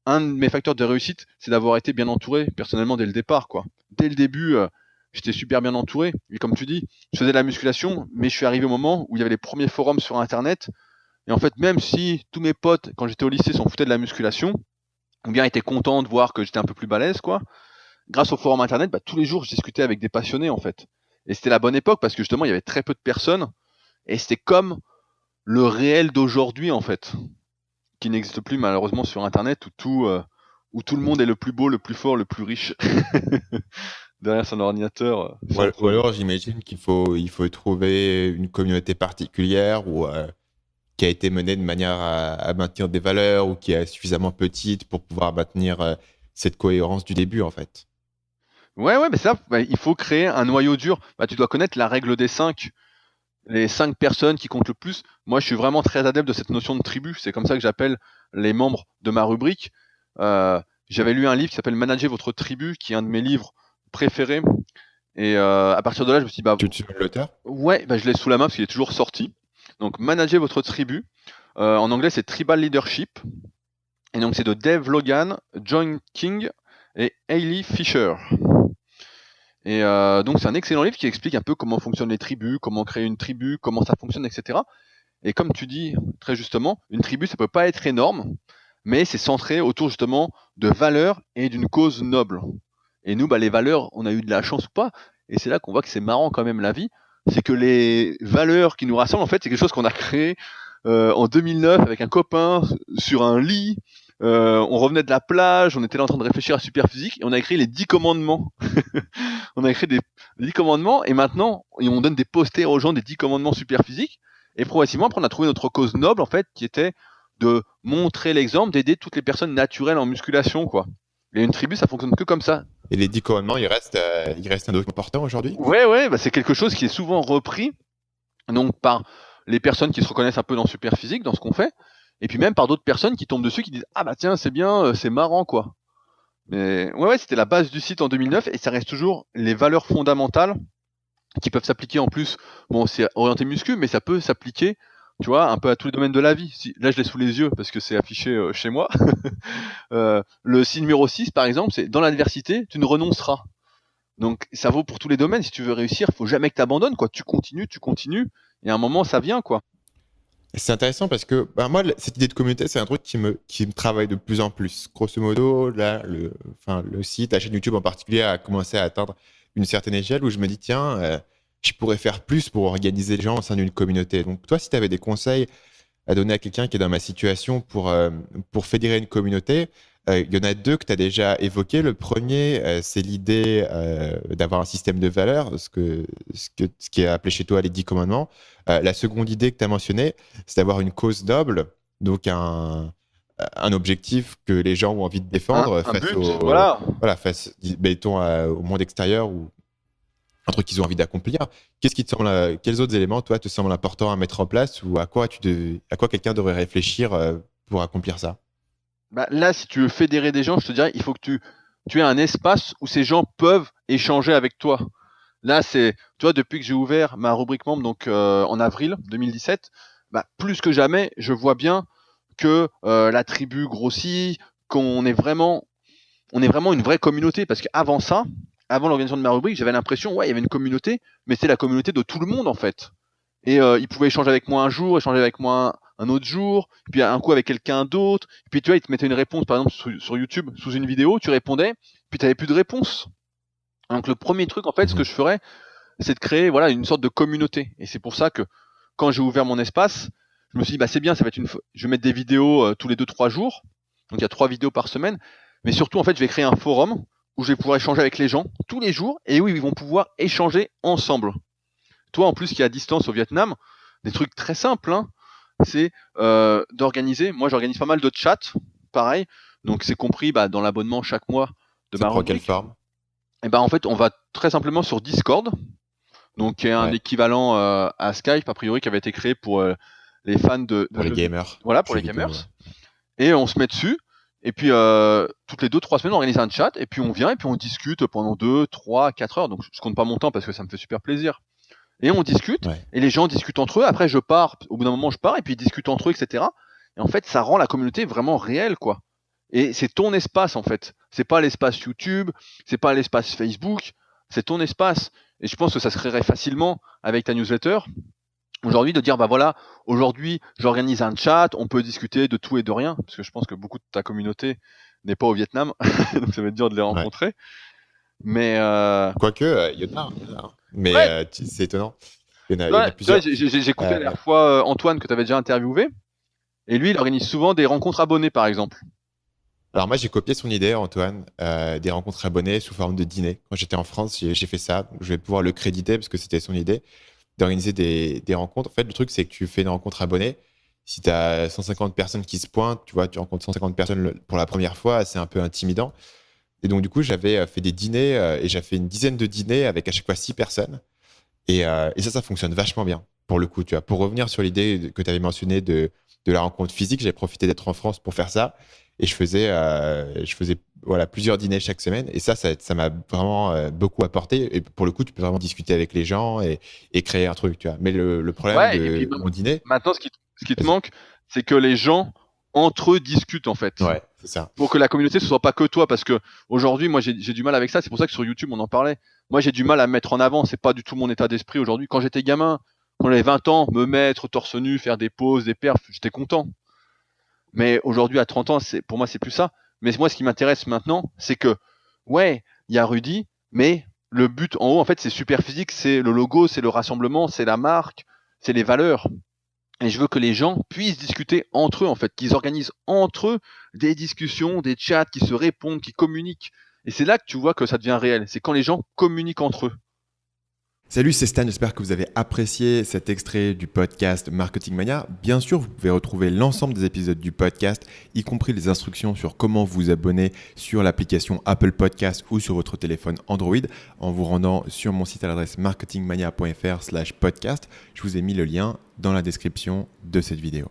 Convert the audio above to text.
un de mes facteurs de réussite, c'est d'avoir été bien entouré personnellement dès le départ, quoi. Dès le début, j'étais super bien entouré. Et comme tu dis, je faisais de la musculation, mais je suis arrivé au moment où il y avait les premiers forums sur Internet. Et en fait, même si tous mes potes, quand j'étais au lycée, s'en foutaient de la musculation, ou bien étaient contents de voir que j'étais un peu plus balèze, quoi, grâce au forum Internet, tous les jours, je discutais avec des passionnés, en fait. Et c'était la bonne époque parce que justement, il y avait très peu de personnes. Et c'était comme le réel d'aujourd'hui, en fait, qui n'existe plus malheureusement sur Internet, où tout le monde est le plus beau, le plus fort, le plus riche derrière son ordinateur. Ou, ou alors, j'imagine il faut trouver une communauté particulière ou qui a été menée de manière à maintenir des valeurs ou qui est suffisamment petite pour pouvoir maintenir cette cohérence du début, en fait. Ouais, ouais, mais ça, il faut créer un noyau dur. Tu dois connaître la règle des 5, les 5 personnes qui comptent le plus. Moi, je suis vraiment très adepte de cette notion de tribu. C'est comme ça que j'appelle les membres de ma rubrique. J'avais lu un livre qui s'appelle Manager votre tribu, qui est un de mes livres préférés. Et à partir de là, je me suis dit, Tu te souviens de l'auteur? ouais, je l'ai sous la main parce qu'il est toujours sorti. Donc, Manager votre tribu. En anglais, c'est Tribal Leadership. Et donc, c'est de Dave Logan, John King et Hailey Fisher. Et donc, c'est un excellent livre qui explique un peu comment fonctionnent les tribus, comment créer une tribu, comment ça fonctionne, etc. Et comme tu dis très justement, une tribu, ça peut pas être énorme, mais c'est centré autour justement de valeurs et d'une cause noble. Et nous, les valeurs, on a eu de la chance ou pas. Et c'est là qu'on voit que c'est marrant quand même la vie. C'est que les valeurs qui nous rassemblent, en fait, c'est quelque chose qu'on a créé en 2009 avec un copain sur un lit. On revenait de la plage, on était là en train de réfléchir à Superphysique et on a écrit les 10 commandements. On a écrit des 10 commandements et maintenant on donne des posters aux gens des 10 commandements Superphysique. Et progressivement, après, on a trouvé notre cause noble, en fait, qui était de montrer l'exemple, d'aider toutes les personnes naturelles en musculation, quoi. Et une tribu, ça fonctionne que comme ça. Et les 10 commandements, il reste un document important aujourd'hui? Ouais, ouais, c'est quelque chose qui est souvent repris, donc par les personnes qui se reconnaissent un peu dans Superphysique, dans ce qu'on fait, et puis même par d'autres personnes qui tombent dessus, qui disent ah tiens, c'est bien, c'est marrant, quoi. Mais ouais, c'était la base du site en 2009, et ça reste toujours les valeurs fondamentales qui peuvent s'appliquer en plus. Bon, c'est orienté muscu, mais ça peut s'appliquer, tu vois, un peu à tous les domaines de la vie. Là, je l'ai sous les yeux parce que c'est affiché chez moi. Le signe numéro 6, par exemple, c'est dans l'adversité, tu ne renonceras. Donc, ça vaut pour tous les domaines. Si tu veux réussir, faut jamais que tu abandonnes, quoi. Tu continues, et à un moment, ça vient, quoi. C'est intéressant parce que moi, cette idée de communauté, c'est un truc qui me travaille de plus en plus. Grosso modo, là, le site, la chaîne YouTube en particulier, a commencé à atteindre une certaine échelle où je me dis, tiens, je pourrais faire plus pour organiser les gens au sein d'une communauté. Donc, toi, si tu avais des conseils à donner à quelqu'un qui est dans ma situation pour fédérer une communauté, il y en a deux que tu as déjà évoqués. Le premier, c'est l'idée d'avoir un système de valeurs, ce qui est appelé chez toi les 10 commandements. La seconde idée que tu as mentionnée, c'est d'avoir une cause noble, donc un objectif que les gens ont envie de défendre Un face but, voilà. voilà, face, mettons, au monde extérieur ou un truc qu'ils ont envie d'accomplir. Qu'est-ce qui te semble, quels autres éléments, toi, te semblent importants à mettre en place ou à quoi quelqu'un devrait réfléchir pour accomplir ça? Là, si tu veux fédérer des gens, je te dirais, il faut que tu aies un espace où ces gens peuvent échanger avec toi. Là, tu vois, depuis que j'ai ouvert ma rubrique membre, donc en avril 2017, plus que jamais, je vois bien que la tribu grossit, on est vraiment une vraie communauté. Parce qu'avant ça, avant l'organisation de ma rubrique, j'avais l'impression, ouais, il y avait une communauté, mais c'est la communauté de tout le monde en fait. Et ils pouvaient échanger avec moi un jour, échanger avec moi un autre jour, puis un coup avec quelqu'un d'autre. Puis tu vois, ils te mettaient une réponse, par exemple sur YouTube, sous une vidéo, tu répondais, puis tu n'avais plus de réponse. Donc le premier truc, en fait, ce que Mhm. je ferais, c'est de créer une sorte de communauté. Et c'est pour ça que quand j'ai ouvert mon espace, je me suis dit, c'est bien, je vais mettre des vidéos tous les 2-3 jours. Donc il y a 3 vidéos par semaine. Mais surtout, en fait, je vais créer un forum où je vais pouvoir échanger avec les gens tous les jours et où ils vont pouvoir échanger ensemble. Toi, en plus, qui est à distance au Vietnam, des trucs très simples, hein, c'est d'organiser. Moi, j'organise pas mal de chats, pareil. Donc, c'est compris dans l'abonnement chaque mois de Ça ma prend quelle rubrique. forme? Et en fait, on va très simplement sur Discord, donc qui est un Ouais, équivalent à Skype, a priori, qui avait été créé pour les fans de pour les jeux vidéo. gamers, Voilà, pour jeux les vidéo. Ouais. gamers. Et on se met dessus. Et puis, toutes les 2-3 semaines, on organise un chat. Et puis, on vient et puis on discute pendant 2-3-4 heures. Donc, je compte pas mon temps parce que ça me fait super plaisir. Et on discute, Ouais. et les gens discutent entre eux. Après, je pars, au bout d'un moment, je pars, et puis ils discutent entre eux, etc. Et en fait, ça rend la communauté vraiment réelle, quoi. Et c'est ton espace en fait. C'est pas l'espace YouTube, c'est pas l'espace Facebook, c'est ton espace. Et je pense que ça se créerait facilement avec ta newsletter. Aujourd'hui, de dire, bah voilà, aujourd'hui, j'organise un chat, on peut discuter de tout et de rien, parce que je pense que beaucoup de ta communauté n'est pas au Vietnam, donc ça va être dur de les rencontrer. Ouais. Mais quoique, il y en a. Mais ouais. C'est étonnant. Il y en a plusieurs. J'ai écouté la dernière fois Antoine que tu avais déjà interviewé, et lui, il organise souvent des rencontres abonnés, par exemple. Alors moi, j'ai copié son idée, Antoine, des rencontres abonnés sous forme de dîner. Quand j'étais en France, j'ai fait ça. Donc je vais pouvoir le créditer parce que c'était son idée d'organiser des rencontres. En fait, le truc, c'est que tu fais une rencontre abonnée. Si tu as 150 personnes qui se pointent, tu vois, tu rencontres 150 personnes pour la première fois, c'est un peu intimidant. Et donc, du coup, j'avais fait des dîners et j'ai fait une dizaine de dîners avec à chaque fois 6 personnes. Et ça fonctionne vachement bien. Pour le coup, tu vois, pour revenir sur l'idée que tu avais mentionnée de la rencontre physique, j'ai profité d'être en France pour faire ça. Et je faisais voilà, plusieurs dîners chaque semaine. Et ça m'a vraiment beaucoup apporté. Et pour le coup, tu peux vraiment discuter avec les gens et créer un truc. Tu vois. Mais le problème de mon dîner. Maintenant, ce qui te manque, c'est que les gens, entre eux, discutent en fait. Ouais, c'est ça. Pour que la communauté, ce soit pas que toi. Parce que aujourd'hui, moi, j'ai du mal avec ça. C'est pour ça que sur YouTube, on en parlait. Moi, j'ai du mal à me mettre en avant. C'est pas du tout mon état d'esprit aujourd'hui. Quand j'étais gamin, quand j'avais 20 ans, me mettre torse nu, faire des pauses, des perfs, j'étais content. Mais aujourd'hui, à 30 ans, pour moi, c'est plus ça. Mais moi, ce qui m'intéresse maintenant, c'est que, ouais, il y a Rudy, mais le but en haut, en fait, c'est super physique, c'est le logo, c'est le rassemblement, c'est la marque, c'est les valeurs. Et je veux que les gens puissent discuter entre eux, en fait, qu'ils organisent entre eux des discussions, des chats, qui se répondent, qui communiquent. Et c'est là que tu vois que ça devient réel. C'est quand les gens communiquent entre eux. Salut, c'est Stan, j'espère que vous avez apprécié cet extrait du podcast Marketing Mania. Bien sûr, vous pouvez retrouver l'ensemble des épisodes du podcast, y compris les instructions sur comment vous abonner sur l'application Apple Podcast ou sur votre téléphone Android en vous rendant sur mon site à l'adresse marketingmania.fr/podcast. Je vous ai mis le lien dans la description de cette vidéo.